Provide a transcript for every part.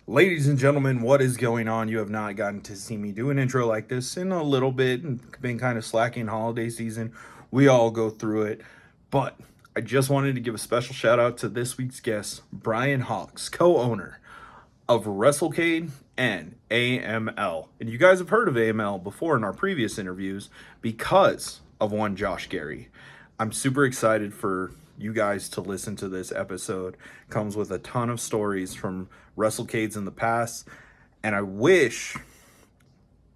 Ladies and gentlemen, what is going on? You have not gotten to see me do an intro like this in a little bit and been kind of slacking holiday season. We all go through it. But I just wanted to give a special shout out to this week's guest, Brian Hawks, co owner of WrestleCade and AML. And you guys have heard of AML before in our previous interviews because of one Josh Gary. I'm super excited for you guys to listen to this episode. Comes with a ton of stories from WrestleCades in the past, and I wish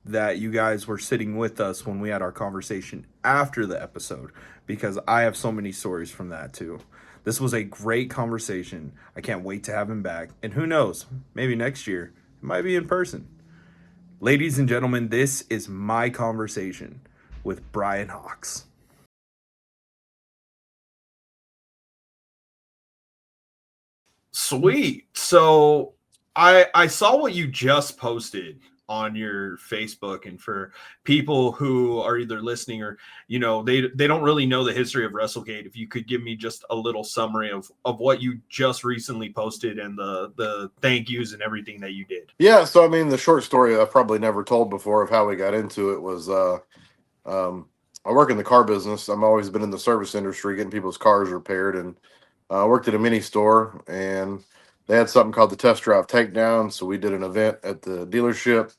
that you guys were sitting with us when we had our conversation after the episode because I have so many stories from that too. This was a great conversation. I can't wait to have him back. And who knows, maybe next year it might be in person. Ladies and gentlemen, this is my conversation with Brian Hawks. Sweet. So I saw what you just posted on your Facebook, and for people who are either listening or they don't really know the history of WrestleCade, if you could give me just a little summary of what you just recently posted and the thank yous and everything that you did. Yeah, so I mean, the short story I've probably never told before of how we got into it was um, I work in the car business. I've always been in the service industry, getting people's cars repaired, and I worked at a mini store, and they had something called the Test Drive Takedown. So we did an event at the dealership,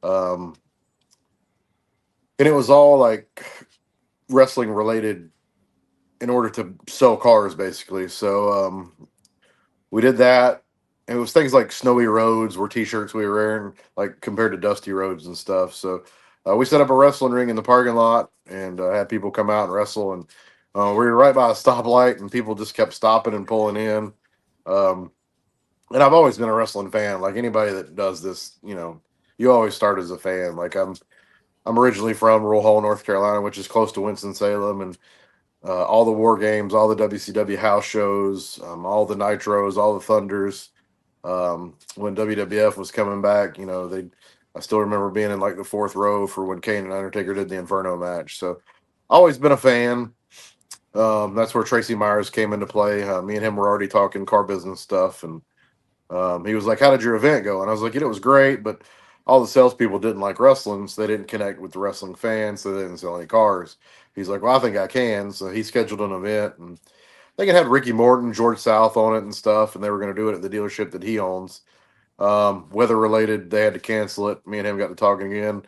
um, and it was all like wrestling related in order to sell cars, basically. So we did that. And it was things like snowy roads were t-shirts we were wearing, like compared to dusty roads and stuff. So we set up a wrestling ring in the parking lot and had people come out and wrestle. And we were right by a stoplight, and people just kept stopping and pulling in. Um, and I've always been a wrestling fan. Like anybody that does this, you always start as a fan. Like I'm originally from Rural Hall, North Carolina, which is close to Winston Salem, and all the war games, all the WCW house shows, all the nitros, all the thunders. When WWF was coming back, I still remember being in like the fourth row for when Kane and Undertaker did the Inferno match. So, always been a fan. That's where Tracy Myers came into play. Me and him were already talking car business stuff, and he was like, "How did your event go?" And I was like, "It was great, but all the salespeople didn't like wrestling, so they didn't connect with the wrestling fans, so they didn't sell any cars." He's like, "Well, I think I can." So he scheduled an event, and I think it had Ricky Morton, George South on it and stuff, and they were going to do it at the dealership that he owns. Weather related, they had to cancel it. Me and him got to talking again,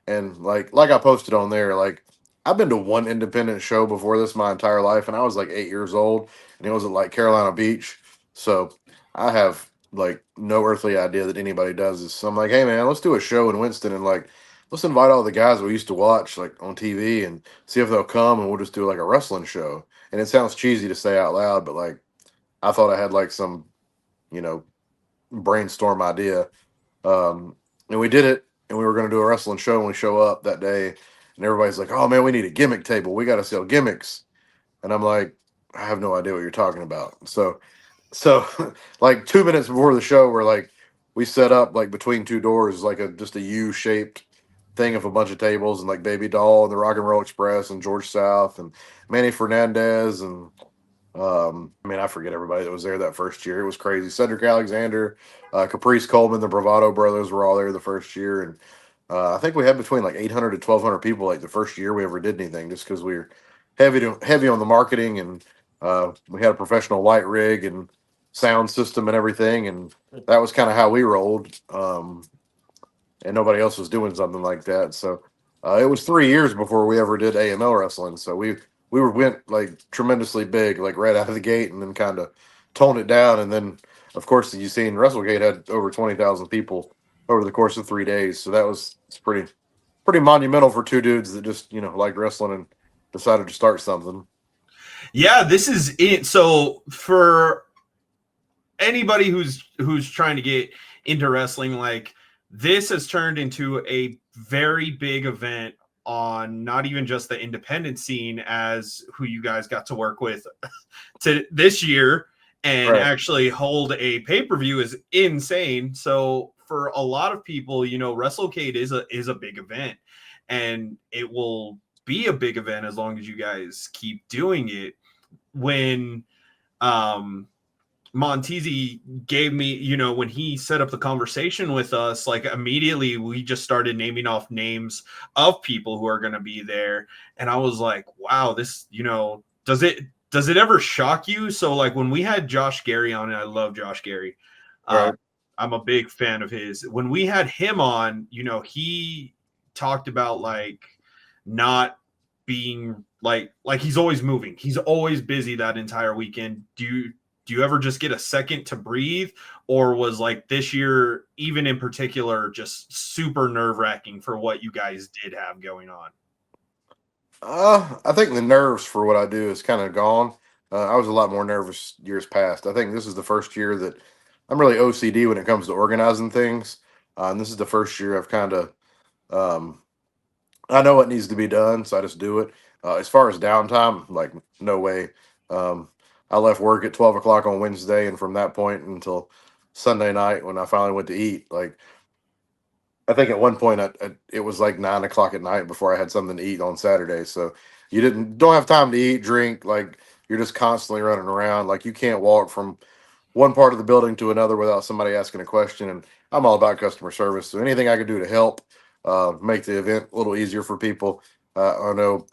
and like I posted on there, like I've been to one independent show before this my entire life, and I was like 8 years old, and it was at like Carolina Beach. So I have like no earthly idea that anybody does this. So I'm like, hey man, let's do a show in Winston, and like let's invite all the guys we used to watch like on TV and see if they'll come, and we'll just do like a wrestling show. And it sounds cheesy to say out loud, but like I thought I had like some, you know, brainstorm idea. Um, and we did it, and we were going to do a wrestling show, and we show up that day, and everybody's like, "Oh man, we need a gimmick table. We got to sell gimmicks." And I'm like, "I have no idea what you're talking about." So like 2 minutes before the show, we're like, we set up like between two doors, like a just a U shaped thing of a bunch of tables, and like Baby Doll and the Rock and Roll Express and George South and Manny Fernandez and I mean, I forget everybody that was there that first year. It was crazy. Cedric Alexander, Caprice Coleman, the Bravado brothers were all there the first year, and I think we had between like 800 to 1,200 people like the first year we ever did anything, just because we were heavy on the marketing, and we had a professional light rig and sound system and everything, and that was kind of how we rolled. And nobody else was doing something like that. So it was 3 years before we ever did AML wrestling. So went like tremendously big, like right out of the gate, and then kind of toned it down. And then, of course, you seen WrestleGate had over 20,000 people over the course of 3 days. So it's pretty monumental for two dudes that just like wrestling and decided to start something. Yeah, this is it. So for anybody who's trying to get into wrestling, like this has turned into a very big event on not even just the independent scene as who you guys got to work with to this year and Right. actually hold a pay-per-view is insane. So for a lot of people, WrestleCade is a big event, and it will be a big event as long as you guys keep doing it. When um Montezi gave me, when he set up the conversation with us, like immediately we just started naming off names of people who are going to be there. And I was like, wow, this, does it ever shock you? So like when we had Josh Gary on, and I love Josh Gary. Uh, Right. I'm a big fan of his. When we had him on, he talked about like not being like he's always moving. He's always busy that entire weekend. Do you ever just get a second to breathe, or was like this year, even in particular, just super nerve wracking for what you guys did have going on? I think the nerves for what I do is kind of gone. I was a lot more nervous years past. I think this is the first year that I'm really OCD when it comes to organizing things, and this is the first year I've kind of um, I know what needs to be done, so I just do it. As far as downtime, like no way. Um, I left work at 12 o'clock on Wednesday, and from that point until Sunday night when I finally went to eat, like I think at one point it was like 9 o'clock at night before I had something to eat on Saturday. So you don't have time to eat, drink, like you're just constantly running around. Like you can't walk from one part of the building to another without somebody asking a question. And I'm all about customer service, so anything I could do to help make the event a little easier for people. I know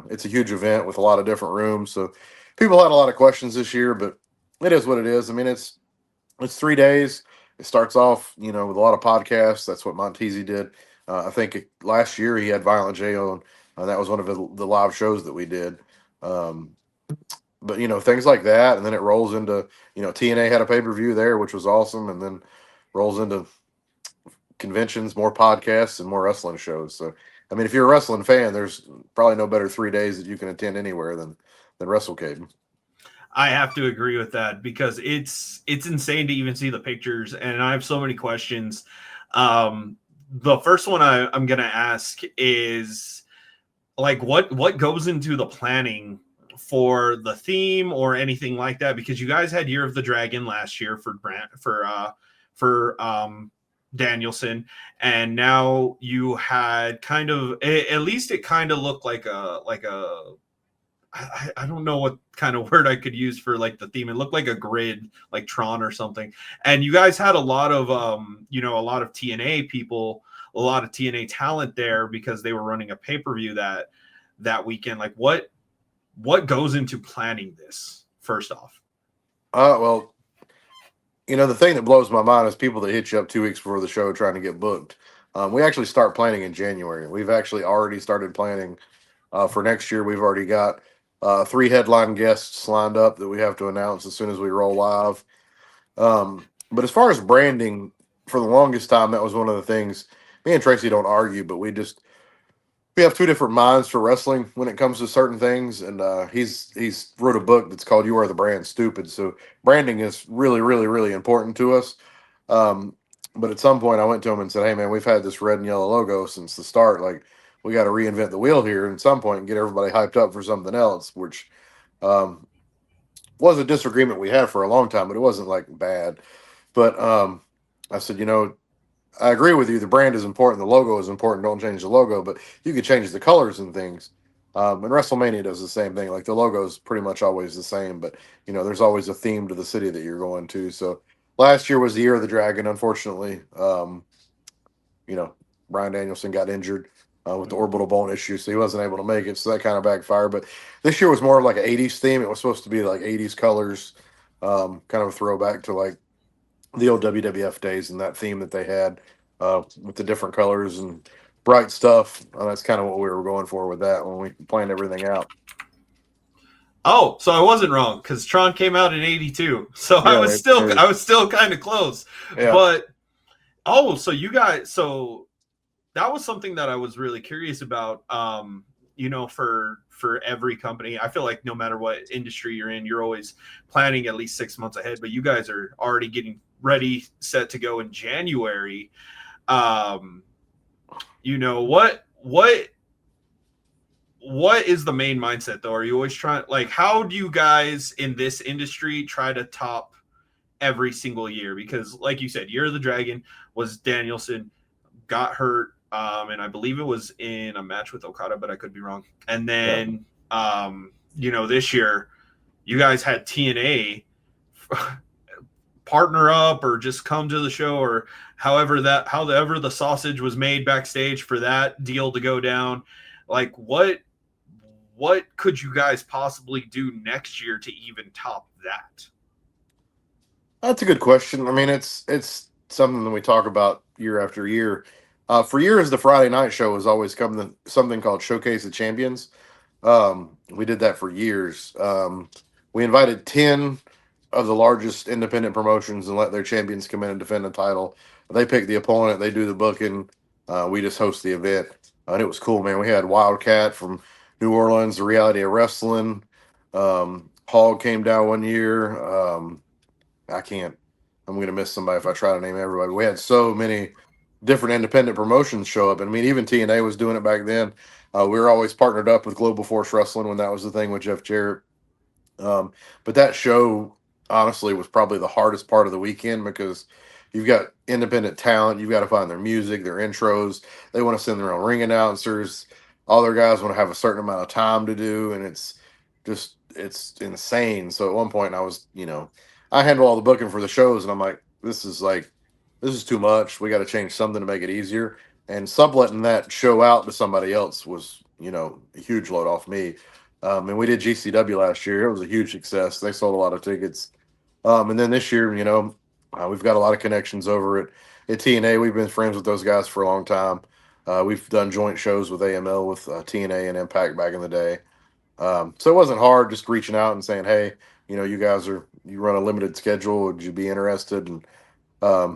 it's a huge event with a lot of different rooms, so people had a lot of questions this year, but it is what it is. I mean, it's 3 days. It starts off, with a lot of podcasts. That's what Montezi did. I think last year he had Violent J on. That was one of the live shows that we did. Um, but things like that, and then it rolls into TNA had a pay per view there, which was awesome, and then rolls into conventions, more podcasts, and more wrestling shows. So, I mean, if you're a wrestling fan, there's probably no better 3 days that you can attend anywhere than WrestleCade. I have to agree with that because it's insane to even see the pictures, and I have so many questions. The first one I'm gonna ask is like what goes into the planning for the theme or anything like that, because you guys had Year of the Dragon last year for Brand for Danielson, and now you had kind of, at least it kind of looked like a I don't know what kind of word I could use for like the theme. It looked like a grid, like Tron or something. And you guys had a lot of a lot of TNA people, a lot of TNA talent there because they were running a pay-per-view that weekend. Like what goes into planning this, first off? Well, the thing that blows my mind is people that hit you up 2 weeks before the show trying to get booked. We actually start planning in January. We've actually already started planning for next year. We've already got 3 headline guests lined up that we have to announce as soon as we roll live. But as far as branding, for the longest time, that was one of the things. Me and Tracy don't argue, but we have two different minds for wrestling when it comes to certain things. And he's wrote a book that's called "You Are the Brand, Stupid." So branding is really, really, really important to us. Um, but at some point, I went to him and said, "Hey, man, we've had this red and yellow logo since the start. Like, we got to reinvent the wheel here at some point and get everybody hyped up for something else." Which um, was a disagreement we had for a long time, but it wasn't like bad. But I said, I agree with you. The brand is important. The logo is important. Don't change the logo, but you could change the colors and things. And WrestleMania does the same thing. Like the logo is pretty much always the same, but there's always a theme to the city that you're going to. So last year was the Year of the Dragon. Unfortunately, you know, Brian Danielson got injured with the orbital bone issue, so he wasn't able to make it. So that kind of backfired. But this year was more of like an '80s theme. It was supposed to be like '80s colors, kind of a throwback to like the old WWF days and that theme that they had with the different colors and bright stuff. That's kind of what we were going for with that when we planned everything out. Oh, so I wasn't wrong because Tron came out in '82, so I Yeah, was still I was still kind of close. yeah, But oh, so you guys, so that was something that I was really curious about. For every company, I feel like no matter what industry you're in, you're always planning at least 6 months ahead. But you guys are already getting ready, set to go in January. Um, what is the main mindset though? Are you always trying, like, how do you guys in this industry try to top every single year? Because like you said, Year of the Dragon was Danielson got hurt, and I believe it was in a match with Okada, but I could be wrong. And yeah. then this year you guys had TNA partner up or just come to the show, or however the sausage was made backstage for that deal to go down. Like what could you guys possibly do next year to even top that? That's a good question. I mean, it's something that we talk about year after year. For years, the Friday night show has always come to something called Showcase of Champions. We did that for years. We invited 10 of the largest independent promotions and let their champions come in and defend the title. They pick the opponent, they do the booking. We just host the event. And it was cool, man. We had Wildcat from New Orleans, the reality of wrestling. Hog came down one year. I can't, I'm going to miss somebody if I try to name everybody. We had so many different independent promotions show up. And I mean, even TNA was doing it back then. We were always partnered up with Global Force Wrestling when that was the thing with Jeff Jarrett. But that show, honestly, was probably the hardest part of the weekend because you've got independent talent. You've got to find their music, their intros. They want to send their own ring announcers. All their guys want to have a certain amount of time to do, and it's insane. So at one point, I was, I handle all the booking for the shows, and I'm like, this is too much. We got to change something to make it easier. And subletting that show out to somebody else was, a huge load off me. And we did GCW last year. It was a huge success. They sold a lot of tickets. And then this year, we've got a lot of connections over at TNA. We've been friends with those guys for a long time. We've done joint shows with AML, with TNA and Impact back in the day. So it wasn't hard just reaching out and saying, hey, you run a limited schedule. Would you be interested? And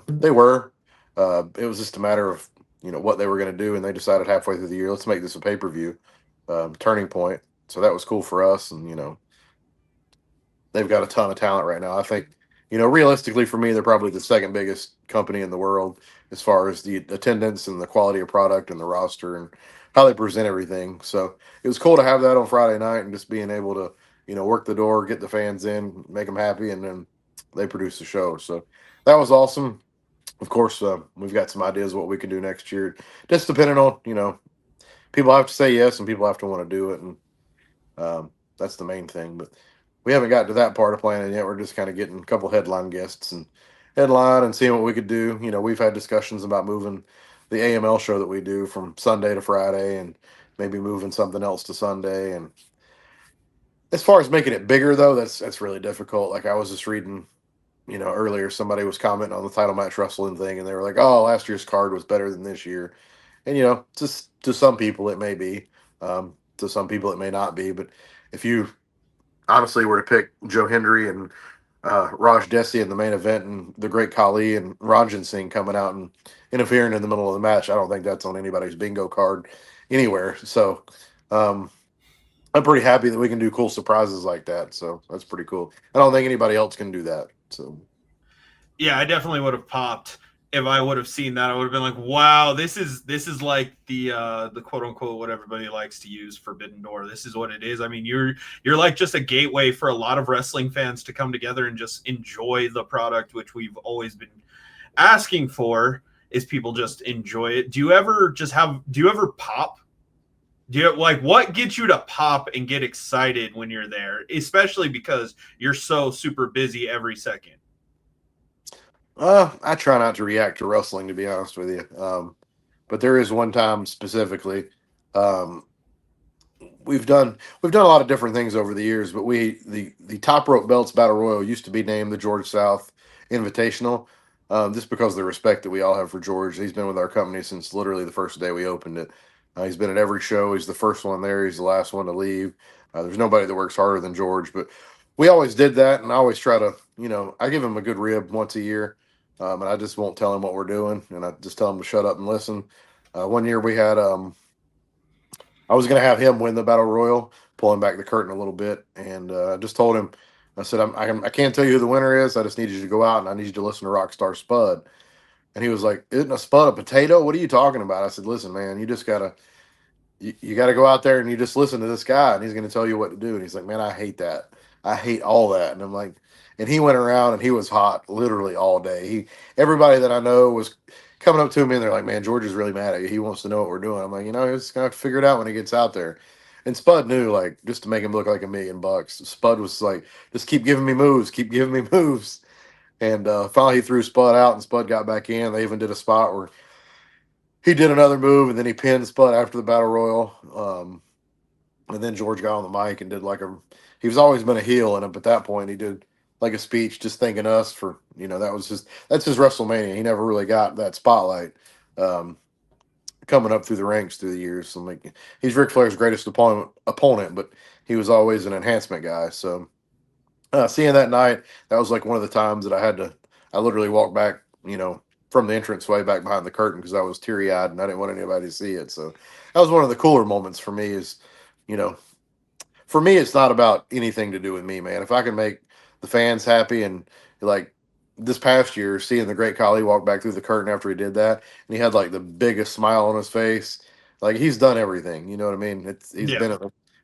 they were. It was just a matter of, what they were going to do. And they decided halfway through the year, let's make this a pay-per-view turning point. So that was cool for us. And, they've got a ton of talent right now. I think, realistically for me, they're probably the second biggest company in the world as far as the attendance and the quality of product and the roster and how they present everything. So it was cool to have that on Friday night and just being able to, work the door, get the fans in, make them happy, and then they produce the show. So that was awesome. Of course, we've got some ideas what we can do next year, just depending on, people have to say yes and people have to want to do it. And that's the main thing. But we haven't got to that part of planning yet. We're just kind of getting a couple headline guests and headline and seeing what we could do. We've had discussions about moving the AML show that we do from Sunday to Friday and maybe moving something else to Sunday. And as far as making it bigger, though, that's really difficult. Like I was just reading, earlier, somebody was commenting on the title match wrestling thing, and they were like, "Oh, last year's card was better than this year." And just to some people it may be, to some people it may not be. But if you honestly were to pick Joe Hendry and Raj Desi in the main event, and the Great Khali and Ranjan Singh coming out and interfering in the middle of the match, I don't think that's on anybody's bingo card anywhere. So um, I'm pretty happy that we can do cool surprises like that. So that's pretty cool. I don't think anybody else can do that. So Yeah, I definitely would have popped if I would have seen that. I would have been like, "Wow, this is like the quote unquote what everybody likes to use, Forbidden Door. This is what it is." I mean, you're like just a gateway for a lot of wrestling fans to come together and just enjoy the product, which we've always been asking for. Is people just enjoy it? Do you ever pop? Do you like what gets you to pop and get excited when you're there, especially because you're so super busy every second? I try not to react to wrestling, to be honest with you. But there is one time specifically. Um, we've done a lot of different things over the years, but the top rope belts battle royal used to be named the George South Invitational, just because of the respect that we all have for George. He's been with our company since literally the first day we opened it. He's been at every show. He's the first one there. He's the last one to leave. There's nobody that works harder than George, but we always did that, and I always try to, I give him a good rib once a year, and I just won't tell him what we're doing, and I just tell him to shut up and listen. One year we had I was going to have him win the battle royal, pulling back the curtain a little bit, and I just told him, I said, I can't tell you who the winner is. I just need you to go out and I need you to listen to Rockstar Spud. And he was like, "Isn't a spud a potato? What are you talking about?" I said, "Listen, man, you gotta go out there and you just listen to this guy, and he's going to tell you what to do." And he's like, "Man, I hate that. I hate all that." And I'm like, and he went around and he was hot literally all day. Everybody that I know was coming up to me and they're like, "Man, George is really mad at you. He wants to know what we're doing." I'm like, he's gonna have to figure it out when he gets out there. And Spud knew, like, just to make him look like $1 million. Spud was like, "Just keep giving me moves, keep giving me moves." And finally, he threw Spud out, and Spud got back in. They even did a spot where he did another move, and then he pinned Spud after the battle royal. And then George got on the mic and did like a. He was always been a heel in it, but at that point he did like a speech just thanking us for that's his WrestleMania. He never really got that spotlight. Um, Coming up through the ranks through the years. So like he's Ric Flair's greatest opponent, but he was always an enhancement guy. So seeing that night, that was like one of the times that I literally walked back, from the entranceway back behind the curtain because I was teary eyed and I didn't want anybody to see it. So that was one of the cooler moments for me. You know, for me, it's not about anything to do with me, man. If I can make the fans happy and like this past year, seeing the Great Khali walk back through the curtain after he did that, and he had like the biggest smile on his face, like he's done everything. You know what I mean? Yeah.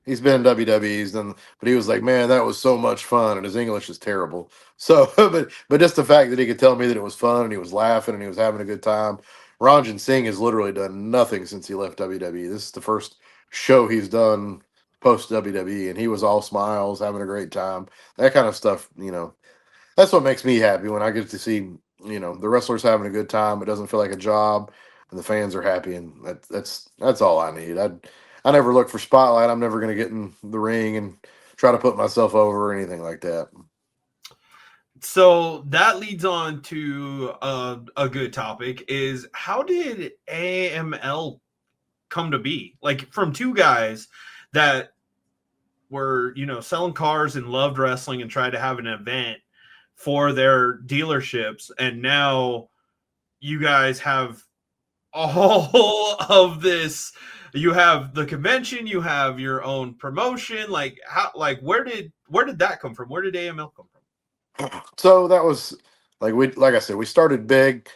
He's been in WWE, he's done, but he was like, man, that was so much fun, and his English is terrible. So, but just the fact that he could tell me that it was fun and he was laughing and he was having a good time. Ranjan Singh has literally done nothing since he left WWE. This is the first show he's done post WWE, and he was all smiles, having a great time. That kind of stuff, that's what makes me happy when I get to see, the wrestlers having a good time. It doesn't feel like a job, and the fans are happy, and that's all I need. I never look for spotlight. I'm never going to get in the ring and try to put myself over or anything like that. So that leads on to a good topic is how did AML come to be? Like from two guys that were, selling cars and loved wrestling and tried to have an event for their dealerships. And now you guys have all of this. You have the convention, you have your own promotion. Like where did that come from? Where did AML come from? So that was like I said, we started big,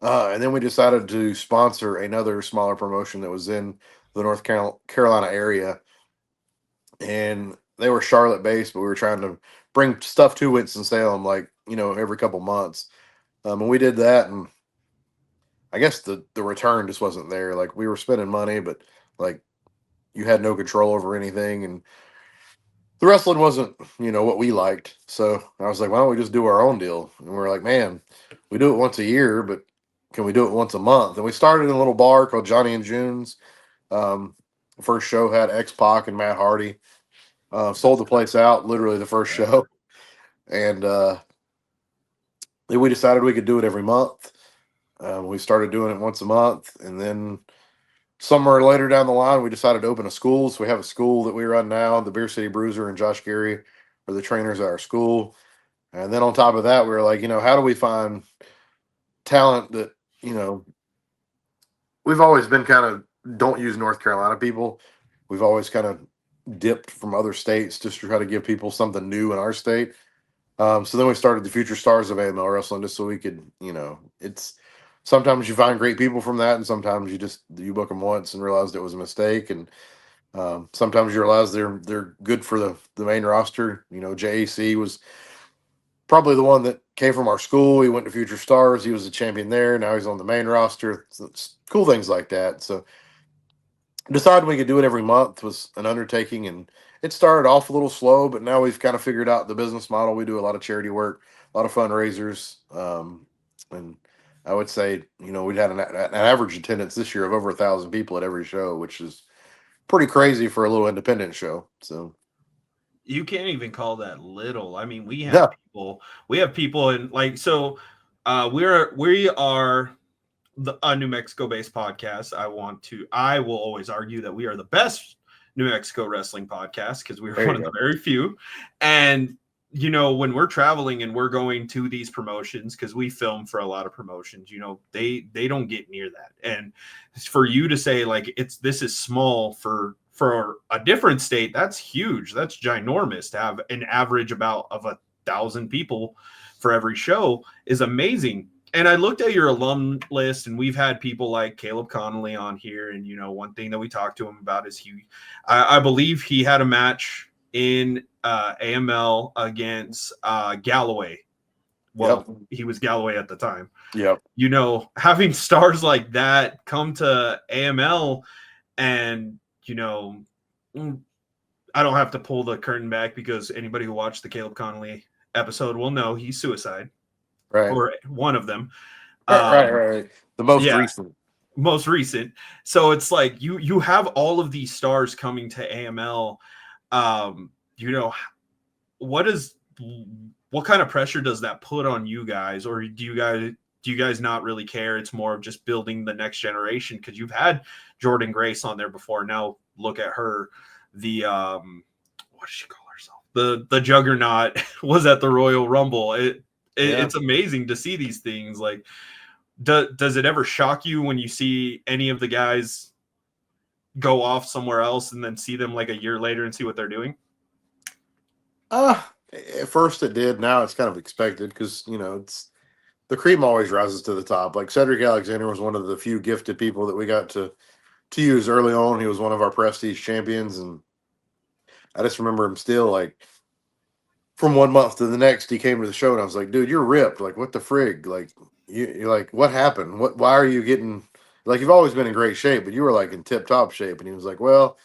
and then we decided to sponsor another smaller promotion that was in the Carolina area, and they were Charlotte based, but we were trying to bring stuff to Winston Salem, like every couple months. And we did that, and I guess the return just wasn't there. Like we were spending money, but like you had no control over anything, and the wrestling wasn't what we liked. So I was like, why don't we just do our own deal? And we are like, man, we do it once a year, but can we do it once a month? And we started in a little bar called Johnny and June's. First show had X Pac and Matt Hardy. Sold the place out literally the first show, and then we decided we could do it every month. We started doing it once a month, and then somewhere later down the line, we decided to open a school. So we have a school that we run now. The Beer City Bruiser and Josh Gary are the trainers at our school. And then on top of that, we were like, how do we find talent that, we've always been kind of don't use North Carolina people. We've always kind of dipped from other states just to try to give people something new in our state. So then we started the Future Stars of AML Wrestling just so we could, it's sometimes you find great people from that, and sometimes you book them once and realized it was a mistake, and sometimes you realize they're good for the main roster. JAC was probably the one that came from our school. He went to Future Stars. He was a champion there. Now he's on the main roster. So it's cool things like that. So deciding we could do it every month was an undertaking, and it started off a little slow, but now we've kind of figured out the business model. We do a lot of charity work, a lot of fundraisers, and I would say we'd had an average attendance this year of over 1,000 people at every show, which is pretty crazy for a little independent show. So You can't even call that little. I mean, yeah, we have people in like so we are a New Mexico based podcast. I will always argue that we are the best New Mexico wrestling podcast because we are there one you of the go. very few. And when we're traveling and we're going to these promotions, because we film for a lot of promotions, they don't get near that. And for you to say like this is small for a different state, that's huge. That's ginormous. To have an average about of 1,000 people for every show is amazing. And I looked at your alum list, and we've had people like Caleb Connolly on here. And, one thing that we talked to him about is I believe he had a match in AML against Galloway. Well, Yep. he was Galloway at the time. Yep. Having stars like that come to AML and, I don't have to pull the curtain back because anybody who watched the Caleb Connolly episode will know he's suicide. Right. or one of them. Right. The most Yeah, recent. most recent. So it's like you have all of these stars coming to AML. Um, you know, what is what kind of pressure does that put on you guys, or do you guys not really care? It's more of just building the next generation, because you've had Jordan Grace on there before. Now look at her, the what does she call herself? The Juggernaut was at the Royal Rumble. Yeah. It's amazing to see these things. Like, does it ever shock you when you see any of the guys go off somewhere else and then see them like a year later and see what they're doing? At first it did. Now it's kind of expected because it's the cream always rises to the top. Like Cedric Alexander was one of the few gifted people that we got to use early on. He was one of our prestige champions, and I just remember him still like from one month to the next. He came to the show, and I was like, "Dude, you're ripped. Like, what the frig? Like, you're like, what happened? Why are you getting like you've always been in great shape, but you were like in tip top shape?" And he was like, "Well,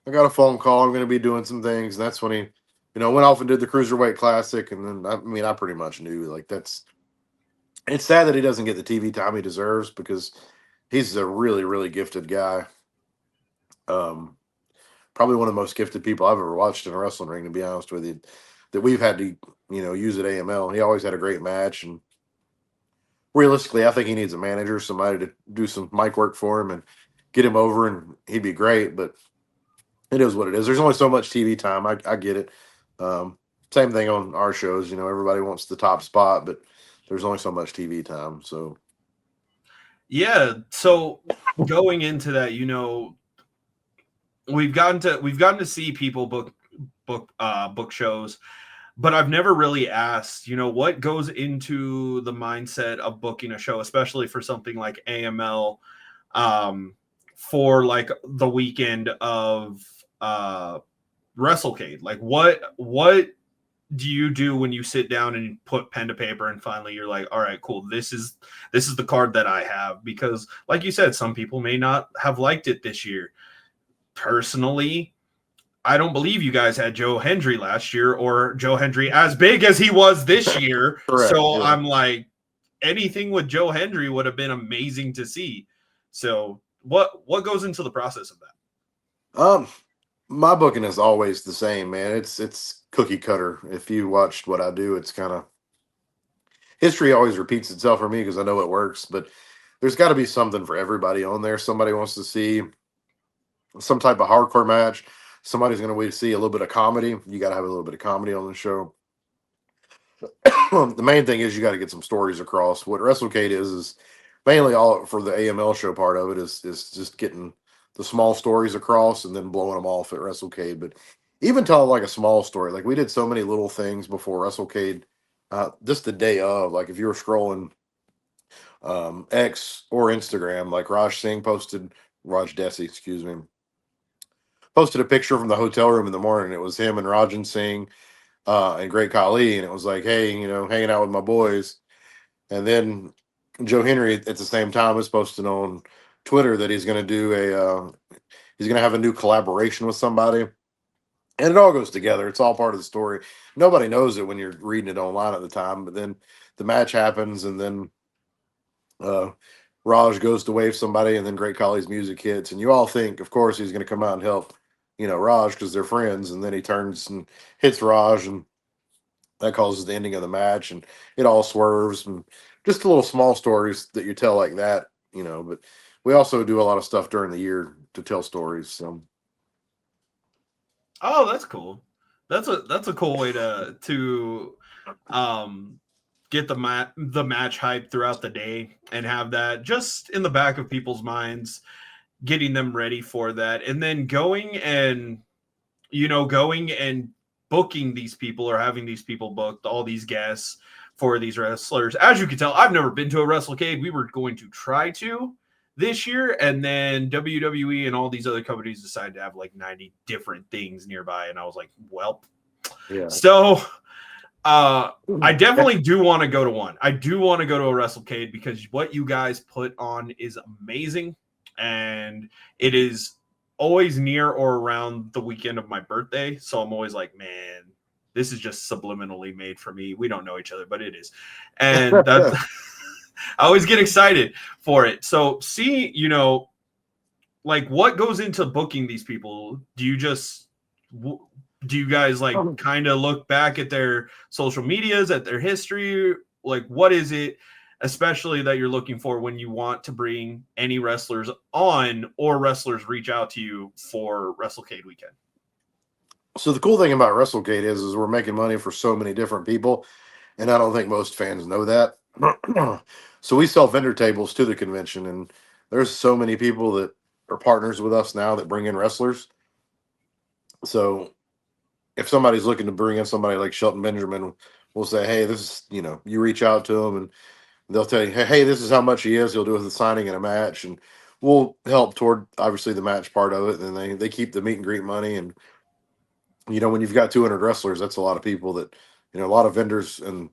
I got a phone call. I'm going to be doing some things." And that's when he, went off and did the Cruiserweight Classic. And then, I mean, I pretty much knew like it's sad that he doesn't get the TV time he deserves because he's a really, really gifted guy. Um, Probably one of the most gifted people I've ever watched in a wrestling ring, to be honest with you, that we've had to, use at AML. He always had a great match. And realistically, I think he needs a manager, somebody to do some mic work for him and get him over, and he'd be great. But it is what it is. There's only so much TV time. I get it. Um, Same thing on our shows. Everybody wants the top spot, but there's only so much TV time. So Yeah. So going into that, we've gotten to see people book shows, but I've never really asked, what goes into the mindset of booking a show, especially for something like AML, um, for like the weekend of WrestleCade. Like, what do you do when you sit down and put pen to paper and finally you're like, all right, cool, this is the card that I have? Because like you said, some people may not have liked it this year. Personally, I don't believe you guys had Joe Hendry last year, or Joe Hendry as big as he was this year. correct. So Yeah. I'm like, anything with Joe Hendry would have been amazing to see. So what goes into the process of that? Um, my booking is always the same, man. It's cookie cutter. If you watched what I do, it's kind of history always repeats itself for me because I know it works. But there's got to be something for everybody on there. Somebody wants to see some type of hardcore match. Somebody's going to see a little bit of comedy. You got to have a little bit of comedy on the show. The main thing is you got to get some stories across. What WrestleCade is mainly all for the AML show. Part of it is just getting the small stories across and then blowing them off at WrestleCade. But even telling like a small story, like we did so many little things before WrestleCade. Just the day of, like if you were scrolling X or Instagram, like Raj Desi, excuse me, posted a picture from the hotel room in the morning. It was him and Rajan Singh and Great Khali, and it was like, hey, hanging out with my boys. And then Joe Henry at the same time is posting on Twitter that he's going to do he's going to have a new collaboration with somebody, and it all goes together. It's all part of the story. Nobody knows it when you're reading it online at the time, but then the match happens, and then uh, Raj goes to wave somebody, and then Great Khali's music hits, and you all think, of course, he's going to come out and help, Raj because they're friends, and then he turns and hits Raj, and that causes the ending of the match, and it all swerves, and just little small stories that you tell like that, But we also do a lot of stuff during the year to tell stories. So Oh, that's cool. That's a cool way to um get the match hype throughout the day and have that just in the back of people's minds, getting them ready for that, and then going and booking these people, or having these people booked, all these guests for these wrestlers. As you can tell, I've never been to a WrestleCade. We were going to try to this year, and then WWE and all these other companies decided to have like 90 different things nearby, and I was like, well, yeah, so I definitely do want to go to one. I do want to go to a WrestleCade because what you guys put on is amazing, and it is always near or around the weekend of my birthday. So I'm always like, man, this is just subliminally made for me. We don't know each other, but it is. And that's I always get excited for it. So see, like what goes into booking these people? Do you guys like kind of look back at their social medias, at their history? Like what is it especially that you're looking for when you want to bring any wrestlers on or wrestlers reach out to you for WrestleCade weekend? So the cool thing about WrestleCade is we're making money for so many different people, and I don't think most fans know that. So we sell vendor tables to the convention, and there's so many people that are partners with us now that bring in wrestlers. So if somebody's looking to bring in somebody like Shelton Benjamin, we'll say, hey, this is, you reach out to them and they'll tell you, hey, this is how much he is. He'll do a signing and a match, and we'll help toward obviously the match part of it. And they keep the meet and greet money. And when you've got 200 wrestlers, that's a lot of people that, a lot of vendors, and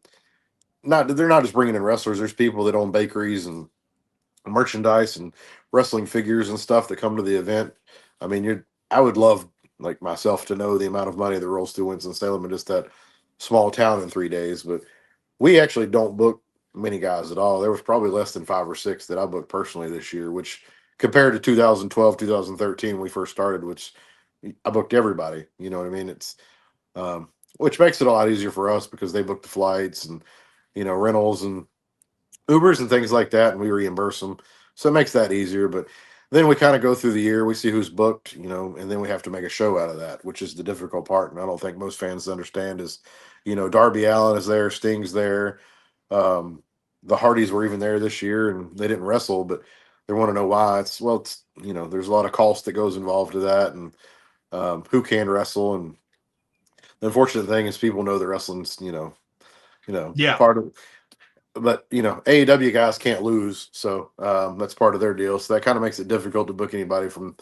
they're not just bringing in wrestlers. There's people that own bakeries and merchandise and wrestling figures and stuff that come to the event. I mean, I would love like myself to know the amount of money that rolls through Winston-Salem in just that small town in 3 days, but we actually don't book many guys at all. There was probably less than 5 or 6 that I booked personally this year, which compared to 2012, 2013, when we first started, which I booked everybody. You know what I mean? It's which makes it a lot easier for us because they book the flights and rentals and Ubers and things like that, and we reimburse them. So it makes that easier. But then we kind of go through the year, we see who's booked, and then we have to make a show out of that, which is the difficult part. And I don't think most fans understand is, Darby Allin is there, Sting's there. The Hardys were even there this year, and they didn't wrestle, but they want to know why. There's a lot of cost that goes involved to that, and who can wrestle. And the unfortunate thing is people know that wrestling's, Yeah. part of, but AEW guys can't lose, so that's part of their deal. So that kind of makes it difficult to book anybody from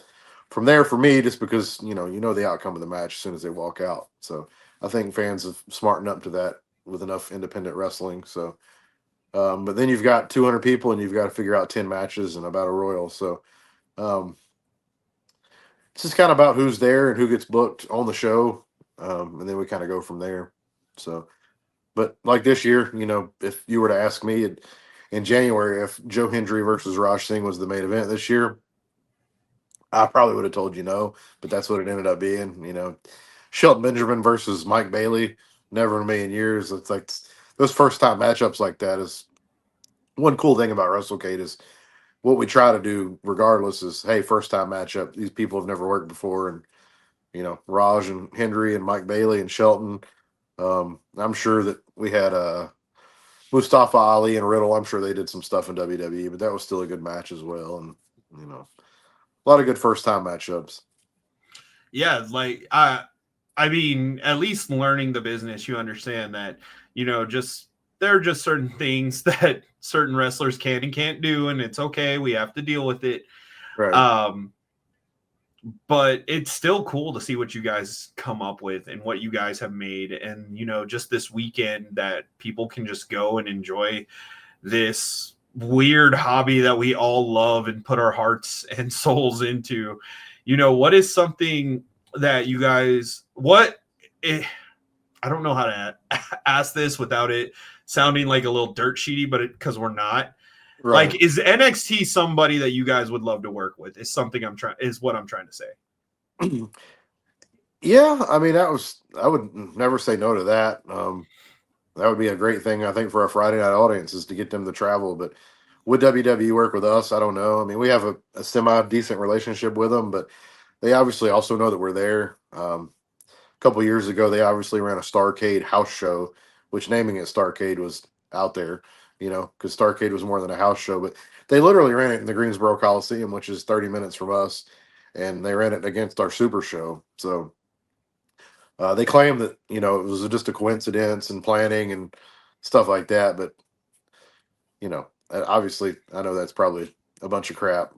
there for me, just because the outcome of the match as soon as they walk out. So I think fans have smartened up to that with enough independent wrestling. So, but then you've got 200 people, and you've got to figure out 10 matches and about a royal. So um, it's just kind of about who's there and who gets booked on the show, and then we kind of go from there. So. But like this year, if you were to ask me in January if Joe Hendry versus Raj Singh was the main event this year, I probably would have told you no, but that's what it ended up being. Shelton Benjamin versus Mike Bailey, never in a million years. It's like those first time matchups like that is one cool thing about WrestleCade is what we try to do regardless is, hey, first time matchup. These people have never worked before, and Raj and Hendry and Mike Bailey and Shelton. I'm sure that we had Mustafa Ali and Riddle. I'm sure they did some stuff in WWE, but that was still a good match as well. And a lot of good first time matchups. Yeah, like I mean, at least learning the business, you understand that, just there are just certain things that certain wrestlers can and can't do, and it's okay. We have to deal with it. Right. But it's still cool to see what you guys come up with and what you guys have made. And, just this weekend that people can just go and enjoy this weird hobby that we all love and put our hearts and souls into. What is something that you guys, I don't know how to ask this without it sounding like a little dirt sheety, but because we're not. Right. Like, is NXT somebody that you guys would love to work with? Is what I'm trying to say. Yeah, I mean I would never say no to that. That would be a great thing I think for a Friday night audience is to get them to travel. But would WWE work with us? I don't know. I mean, we have a semi decent relationship with them, but they obviously also know that we're there. A couple of years ago, they obviously ran a Starcade house show, which naming it Starcade was out there, because Starcade was more than a house show. But they literally ran it in the Greensboro Coliseum, which is 30 minutes from us, and they ran it against our Super Show. So they claim that it was just a coincidence and planning and stuff like that. But obviously, I know that's probably a bunch of crap.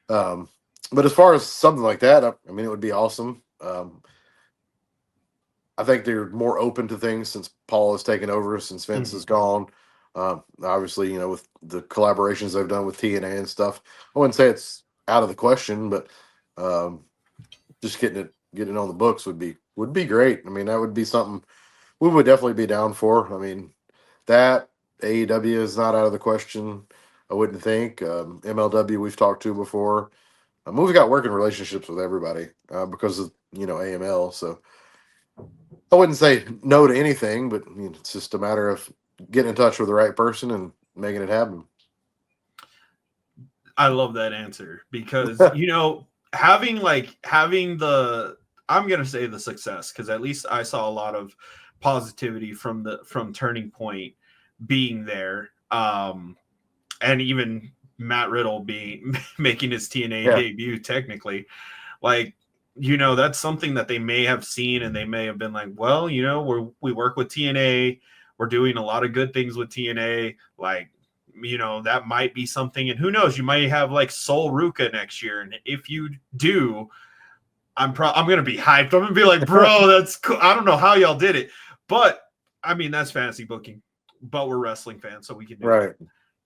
But as far as something like that, I mean, it would be awesome. I think they're more open to things since Paul has taken over, since Vince is gone. Obviously, with the collaborations they've done with TNA and stuff, I wouldn't say it's out of the question, but just getting it on the books would be would be great. I mean, that would be something we would definitely be down for. I mean, that AEW is not out of the question. I wouldn't think. MLW we've talked to before. We've got working relationships with everybody because of AML. So I wouldn't say no to anything, but it's just a matter of getting in touch with the right person and making it happen. I love that answer because having the I'm gonna say the success because at least I saw a lot of positivity from Turning Point being there, and even Matt Riddle being making his TNA Yeah, debut technically. Like, that's something that they may have seen and they may have been like, well, we work with TNA, we're doing a lot of good things with TNA, like, that might be something. And who knows, you might have like Sol Ruka next year. And if you do, I'm gonna be hyped. I'm gonna be like, bro, that's cool. I don't know how y'all did it, but I mean that's fantasy booking. But we're wrestling fans, so we can do it. right.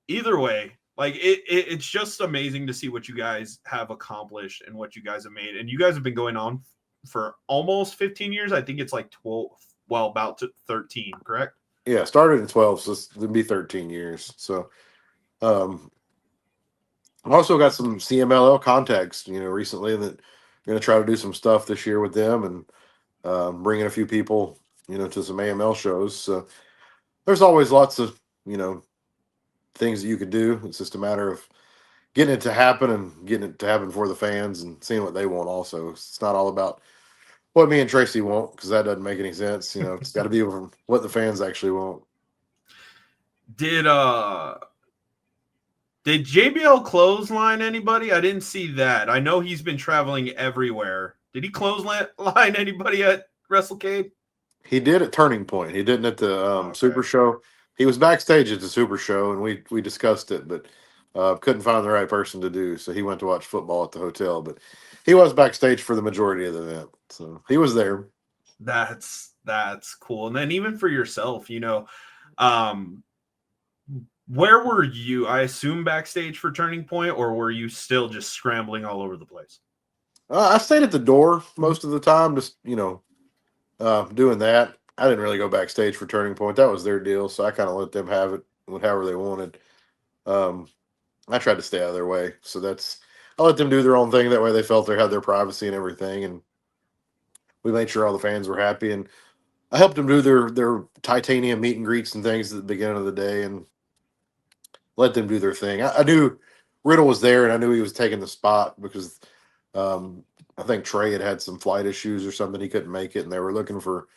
Either way, like it's just amazing to see what you guys have accomplished and what you guys have made. And you guys have been going on for almost 15 years. I think it's like 12, well, about 13, correct? Yeah, started in 12, so it'll be 13 years. So um, I've also got some CMLL contacts, recently that I'm going to try to do some stuff this year with them and bringing a few people, to some AML shows. So there's always lots of, things that you could do. It's just a matter of getting it to happen and getting it to happen for the fans and seeing what they want also. It's not all about what me and Tracy want because that doesn't make any sense. It's got to be from what the fans actually want. Did uh did JBL clothesline anybody? I didn't see that. I know he's been traveling everywhere. Did he clothesline anybody at WrestleCade? He did at Turning Point. He didn't at the Okay. Super Show. He was backstage at the Super Show, and we discussed it, but couldn't find the right person to do. So he went to watch football at the hotel. But he was backstage for the majority of the event, so he was there. That's cool. And then even for yourself, um where were you? I assume backstage for Turning Point, or were you still just scrambling all over the place? I stayed at the door most of the time, just doing that. I didn't really go backstage for Turning Point. That was their deal, so I kind of let them have it however they wanted. Um, I tried to stay out of their way, so I let them do their own thing. That way, they felt they had their privacy and everything, and we made sure all the fans were happy. And I helped them do their titanium meet and greets and things at the beginning of the day, and let them do their thing. I knew Riddle was there, and I knew he was taking the spot because um, I think Trey had some flight issues or something. He couldn't make it, and they were looking for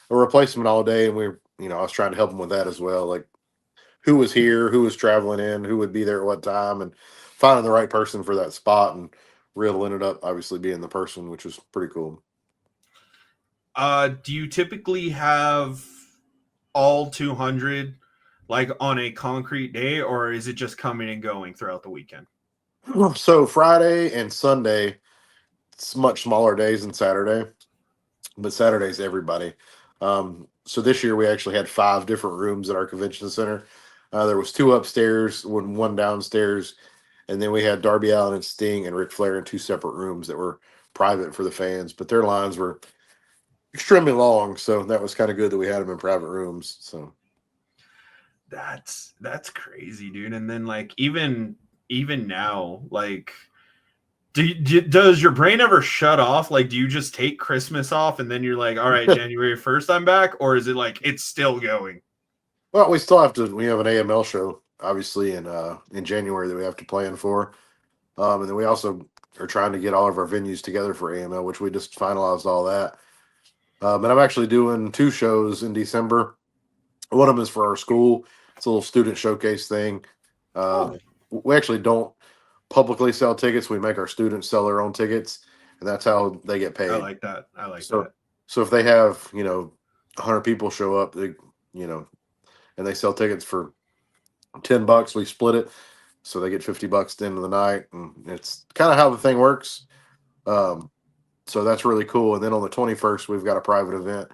a replacement all day. And I was trying to help them with that as well, like who was here, who was traveling in, who would be there at what time, and finding the right person for that spot. And Riddle ended up obviously being the person, which was pretty cool. Do you typically have all 200 like on a concrete day, or is it just coming and going throughout the weekend? So Friday and Sunday, it's much smaller days than Saturday, but Saturday's everybody. So this year we actually had 5 different rooms at our convention center. There was 2 upstairs, one downstairs, and then we had Darby Allin and Sting and Ric Flair in 2 separate rooms that were private for the fans. But their lines were extremely long, so that was kind of good that we had them in private rooms. So That's crazy, dude. And then like even now, like does your brain ever shut off? Like, do you just take Christmas off and then you're like, all right, January 1st, I'm back? Or is it like it's still going? well, we still have to. We have an AML show obviously in January that we have to plan for, and then we also are trying to get all of our venues together for AML, which we just finalized all that. And I'm actually doing 2 shows in December. One of them is for our school. It's a little student showcase thing. Uh, Oh, we actually don't publicly sell tickets. We make our students sell their own tickets, and that's how they get I paid. like that. I like So, that. so if they have 100 people show up, you know, and they sell tickets for $10, we split it, so they get $50 at the end of the night, and it's kind of how the thing works. Um, so that's really cool. And then on the 21st, we've got a private event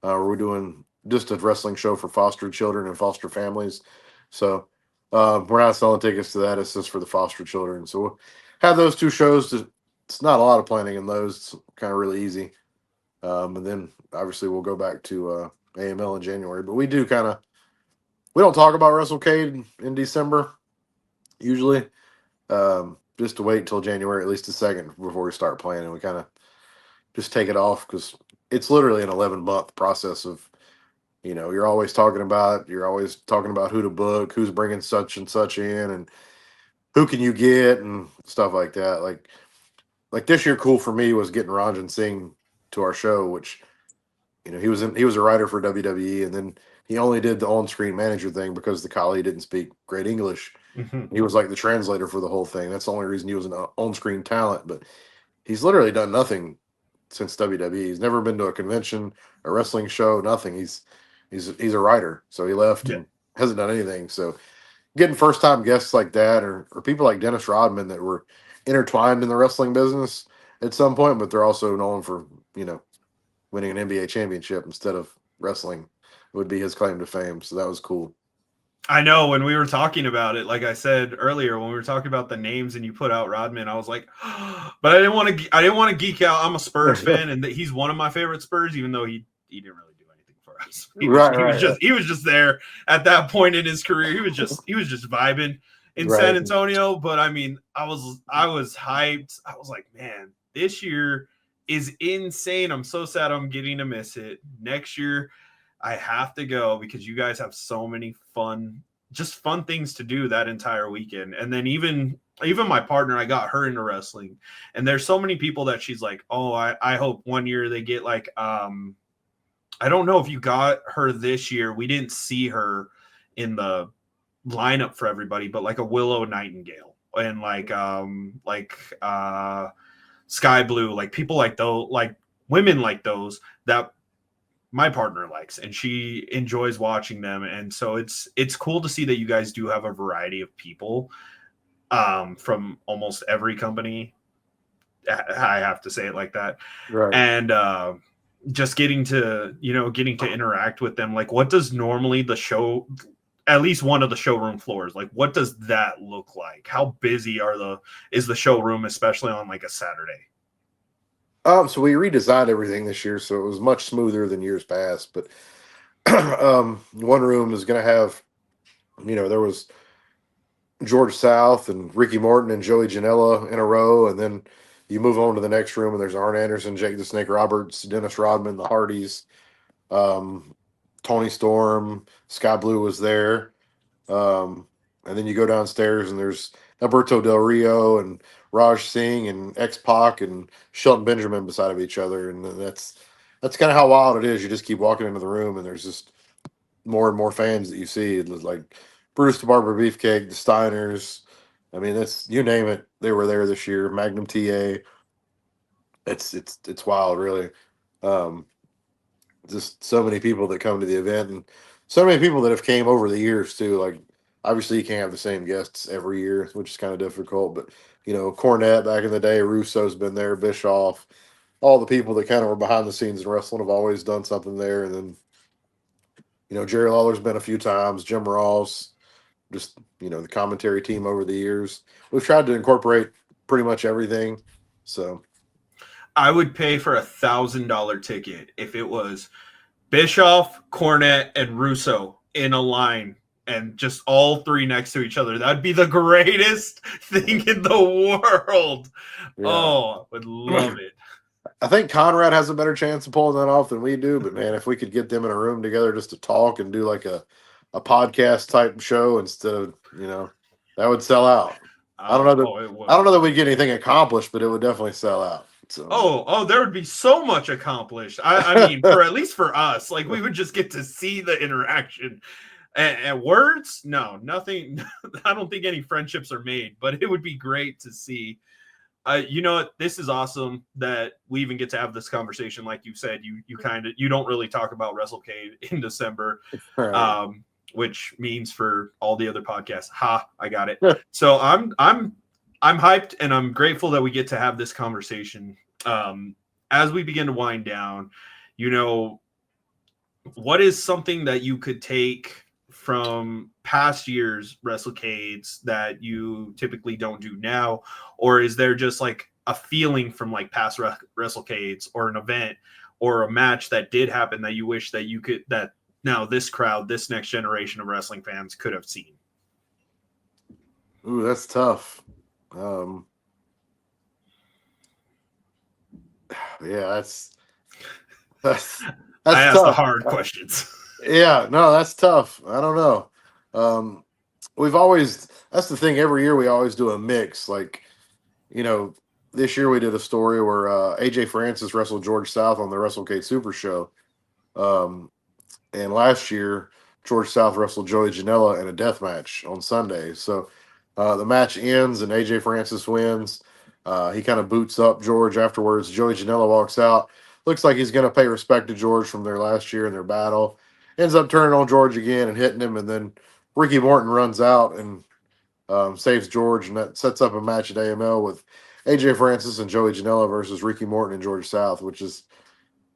where we're doing just a wrestling show for foster children and foster families. So we're not selling tickets to that. It's just for the foster children. So we'll have those 2 shows. It's not a lot of planning in those. It's kind of really easy. And then obviously we'll go back to AML in January. But we don't talk about WrestleCade in December usually. Just to wait until January, at least the second, before we start planning. We kind of just take it off because it's literally an 11-month process of, you're always talking about who to book, who's bringing such and such in, and who can you get and stuff like that. Like this year, cool for me was getting Ranjan Singh to our show, which he was a writer for WWE, and then he only did the on-screen manager thing because the collie didn't speak great English. Mhm. He was like the translator for the whole thing. That's the only reason he was an on-screen talent. But he's literally done nothing since WWE. He's never been to a convention, a wrestling show, nothing. He's a writer, so he left Yeah. and hasn't done anything. So getting first-time guests like that, or people like Dennis Rodman that were intertwined in the wrestling business at some point, but they're also known for winning an NBA championship instead of wrestling, would be his claim to fame. So that was cool. I know when we were talking about it, like I said earlier, when we were talking about the names and you put out Rodman, I was like, but I didn't want to. I didn't want to geek out. I'm a Spurs fan, and he's one of my favorite Spurs, even though he didn't really do anything for us. Right. He was just there at that point in his career. He was just vibing in San Right. Antonio. But I mean, I was hyped. I was like, man, this year is insane. I'm so sad I'm getting to miss it. Next year I have to go because you guys have so many just fun things to do that entire weekend. And then even my partner, I got her into wrestling, and there's so many people that she's like, oh, I hope one year they get like, I don't know if you got her this year. We didn't see her in the lineup for everybody, but like a Willow Nightingale and Sky Blue, like people like those, like women like those that my partner likes, and she enjoys watching them. And so it's cool to see that you guys do have a variety of people from almost every company. I have to say it like that. Right. And just getting to interact with them. Like, what does normally the show, at least one of the showroom floors, like what does that look like? How busy is the showroom, especially on like a Saturday? So we redesigned everything this year, so it was much smoother than years past. But one room is going to have, there was George South and Ricky Morton and Joey Janela in a row, and then you move on to the next room, and there's Arn Anderson, Jake the Snake Roberts, Dennis Rodman, the Hardys, um, Tony Storm, Sky Blue was there. And then you go downstairs and there's Alberto Del Rio and Raj Singh and X Pac and Shelton Benjamin beside of each other, and that's kind of how wild it is. You just keep walking into the room and there's just more and more fans that you see. It was like Bruce the Barber Beefcake, the Steiners. I mean, that's you name it. They were there this year. Magnum TA. It's wild, really. Um, just so many people that come to the event, and so many people that have came over the years too. Like obviously you can't have the same guests every year, which is kind of difficult. But Cornette back in the day, Russo's been there, Bischoff, all the people that kind of were behind the scenes in wrestling have always done something there. And then Jerry Lawler's been a few times, Jim Ross, just the commentary team over the years. We've tried to incorporate pretty much everything. So I would pay for $1,000 ticket if it was Bischoff, Cornette, and Russo in a line and just all three next to each other. That'd be the greatest thing in the world. yeah. Oh, I would love it. I think Conrad has a better chance of pulling that off than we do. But man, if we could get them in a room together just to talk and do like a podcast type show instead of that would sell out. I don't know that It I don't would. know that we'd get anything accomplished, but it would definitely sell out. So There would be so much accomplished. I mean, for at least for us, like we would just get to see the interaction. And words, no, nothing. I don't think any friendships are made, but it would be great to see. You know what? This is awesome that we even get to have this conversation. Like you said, you don't really talk about WrestleCade in December, right. which means for all the other podcasts, I got it. So I'm hyped and I'm grateful that we get to have this conversation. As we begin to wind down, what is something that you could take from past years WrestleCades that you typically don't do now, or is there just like a feeling from like past WrestleCades or an event or a match that did happen that you wish that you could, that now this crowd, this next generation of wrestling fans could have seen? Ooh, that's tough. Um, yeah, that's I that's asked the tough. hard questions. Yeah, no, that's tough. I don't know. Um, we've always that's the thing. Every year we always do a mix. Like, you know, this year we did a story where AJ Francis wrestled George South on the WrestleCade Super Show. Um, and last year George South wrestled Joey Janela in a death match on Sunday. So the match ends and AJ Francis wins. He kind of boots up George afterwards. Joey Janela walks out. Looks like he's going to pay respect to George from their last year in their battle. Ends up turning on George again and hitting him. And then Ricky Morton runs out and saves George. And that sets up a match at AML with AJ Francis and Joey Janela versus Ricky Morton and George South, which is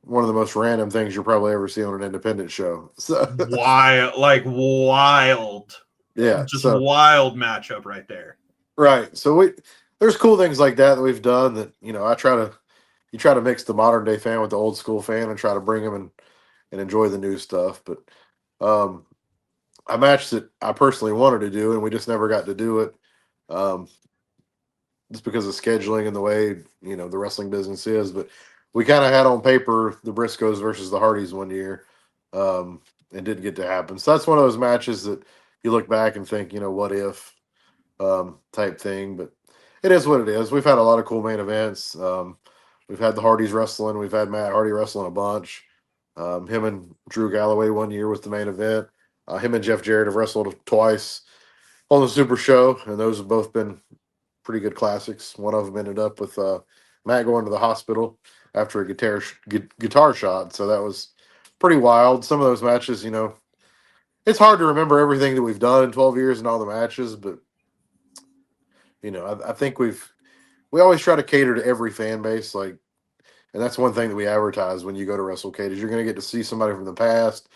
one of the most random things you'll probably ever see on an independent show. So Wild, like wild, yeah, just so wild matchup right there. right. So there's cool things like that that we've done that, I try to you try to mix the modern day fan with the old school fan and try to bring them and enjoy the new stuff. But um a match that I personally wanted to do and we just never got to do it. Um just because of scheduling and the way, the wrestling business is, but we kind of had on paper the Briscoes versus the Hardys one year. And didn't get to happen. So that's one of those matches that you look back and think, what if type thing, but it is what it is. We've had a lot of cool main events. We've had the Hardys wrestling. We've had Matt Hardy wrestling a bunch. Him and Drew Galloway one year was the main event. Him and Jeff Jarrett have wrestled twice on the Super Show, and those have both been pretty good classics. One of them ended up with Matt going to the hospital after a guitar shot, so that was pretty wild. Some of those matches, it's hard to remember everything that we've done in 12 years and all the matches, but I think we always try to cater to every fan base, like, and that's one thing that we advertise when you go to WrestleCade is you're going to get to see somebody from the past.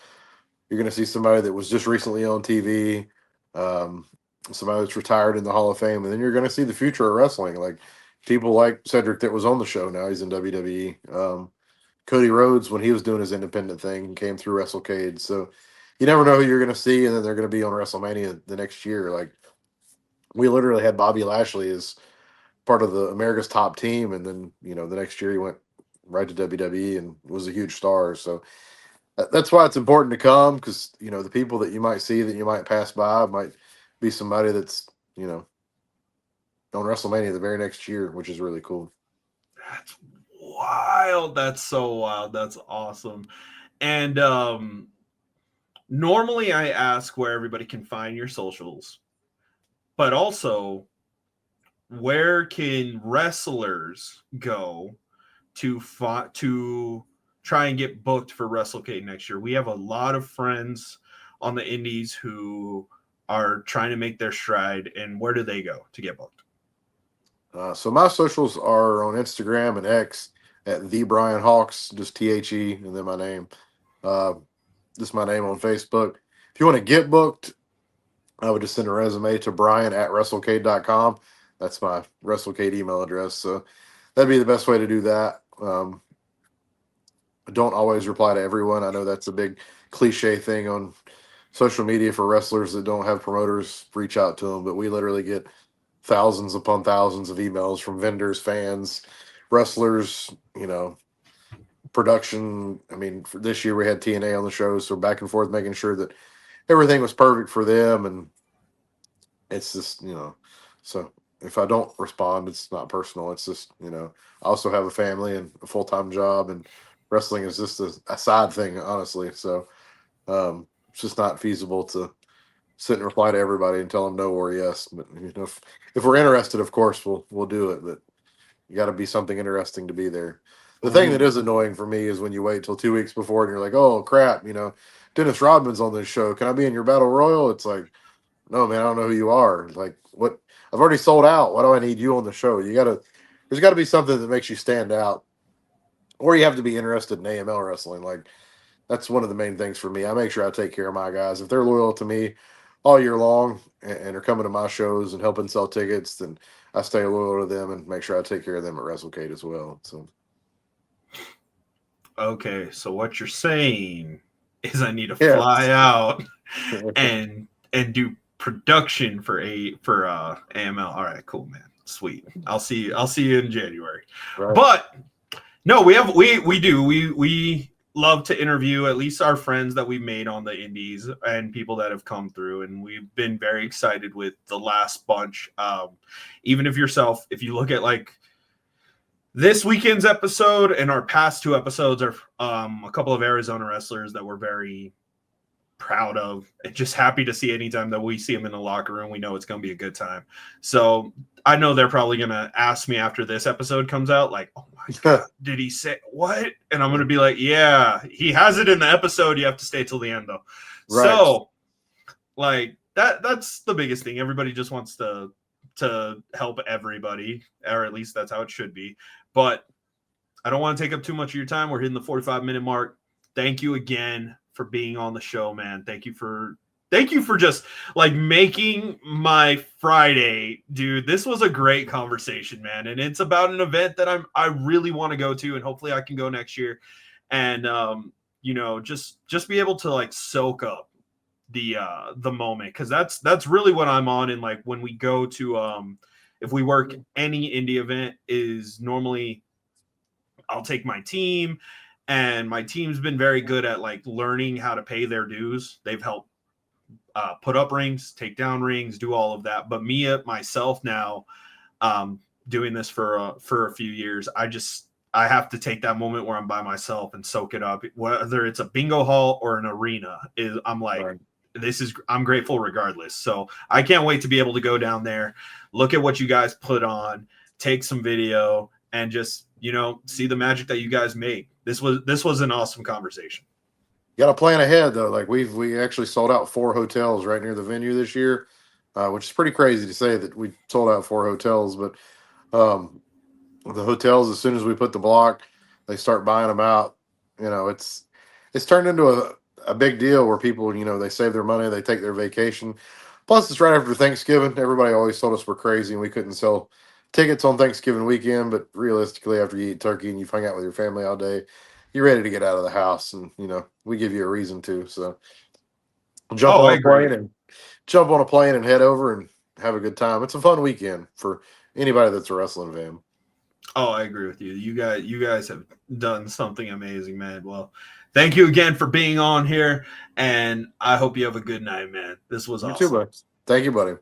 You're going to see somebody that was just recently on TV, um, somebody that's retired in the Hall of Fame, and then you're going to see the future of wrestling, like people like Cedric that was on the show. Now he's in WWE. Cody Rhodes, when he was doing his independent thing, came through WrestleCade. So you never know who you're going to see, and then they're going to be on WrestleMania the next year. Like we literally had Bobby Lashley as part of the America's Top Team, and then the next year he went right to WWE and was a huge star. So that's why it's important to come, because the people that you might see that you might pass by might be somebody that's on WrestleMania the very next year, which is really cool. That's wild. That's so wild. That's awesome. And normally I ask where everybody can find your socials, but also where can wrestlers go to try and get booked for WrestleCade next year? We have a lot of friends on the indies who are trying to make their stride, and where do they go to get booked? So my socials are on Instagram and X at the Brian Hawks, just THE, and then my name. Uh, just my name on Facebook. If you want to get booked, I would just send a resume to Brian at WrestleCade.com. That's my WrestleCade email address. So that'd be the best way to do that. I don't always reply to everyone. I know that's a big cliche thing on social media for wrestlers that don't have promoters reach out to them, but we literally get thousands upon thousands of emails from vendors, fans, wrestlers, production. I mean, for this year we had TNA on the show, so back and forth making sure that everything was perfect for them. And it's just, so if I don't respond, it's not personal. It's just, I also have a family and a full-time job, and wrestling is just a side thing, honestly. So it's just not feasible to sit and reply to everybody and tell them no or yes. But if we're interested, of course we'll do it. But you got to be something interesting to be there. The thing that Ooh. is annoying for me is when you wait till 2 weeks before and you're like, oh crap, Dennis Rodman's on this show. Can I be in your battle royal? It's like, no, man, I don't know who you are. Like, what? I've already sold out. Why do I need you on the show? There's got to be something that makes you stand out, or you have to be interested in AML wrestling. Like, that's one of the main things for me. I make sure I take care of my guys. If they're loyal to me all year long and are coming to my shows and helping sell tickets, then I stay loyal to them and make sure I take care of them at WrestleCade as well. So Okay, so what you're saying is I need to Yeah. fly out and do production for AML. All right, cool, man. Sweet. I'll see you in January. Right. But no, we love to interview at least our friends that we've made on the indies and people that have come through, and we've been very excited with the last bunch. Even if you look at like this weekend's episode and our past two episodes are a couple of Arizona wrestlers that we're very proud of and just happy to see anytime that we see them in the locker room. We know it's going to be a good time. So I know they're probably going to ask me after this episode comes out, like, oh my God, did he say what? And I'm going to be like, yeah, he has it in the episode. You have to stay till the end though. Right. So like that's the biggest thing. Everybody just wants to help everybody, or at least that's how it should be. But I don't want to take up too much of your time. We're hitting the 45-minute mark. Thank you again for being on the show, man. Thank you for just like making my Friday, dude. This was a great conversation, man. And it's about an event that I really want to go to, and hopefully I can go next year. And just be able to like soak up the moment, because that's really what I'm on. And like when we go to if we work any indie event, is normally I'll take my team, and my team's been very good at like learning how to pay their dues. They've helped put up rings, take down rings, do all of that. But me myself now, doing this for a few years, I have to take that moment where I'm by myself and soak it up. Whether it's a bingo hall or an arena, I'm like, Right. I'm grateful regardless. So I can't wait to be able to go down there, look at what you guys put on, take some video, and just, see the magic that you guys make. This was an awesome conversation. You got to plan ahead though. Like we actually sold out 4 hotels right near the venue this year, which is pretty crazy to say that we sold out 4 hotels. But the hotels, as soon as we put the block, they start buying them out. It's turned into a big deal where people, they save their money, they take their vacation. Plus, it's right after Thanksgiving. Everybody always told us we're crazy and we couldn't sell tickets on Thanksgiving weekend. But realistically, after you eat turkey and you've hung out with your family all day, you're ready to get out of the house, and we give you a reason to. So jump Oh, on I a plane agree. and jump on a plane and head over and have a good time. It's a fun weekend for anybody that's a wrestling fan. Oh, I agree with you. You guys have done something amazing, man. Well, thank you again for being on here, and I hope you have a good night, man. This was You too, awesome. bud. Thank you, buddy.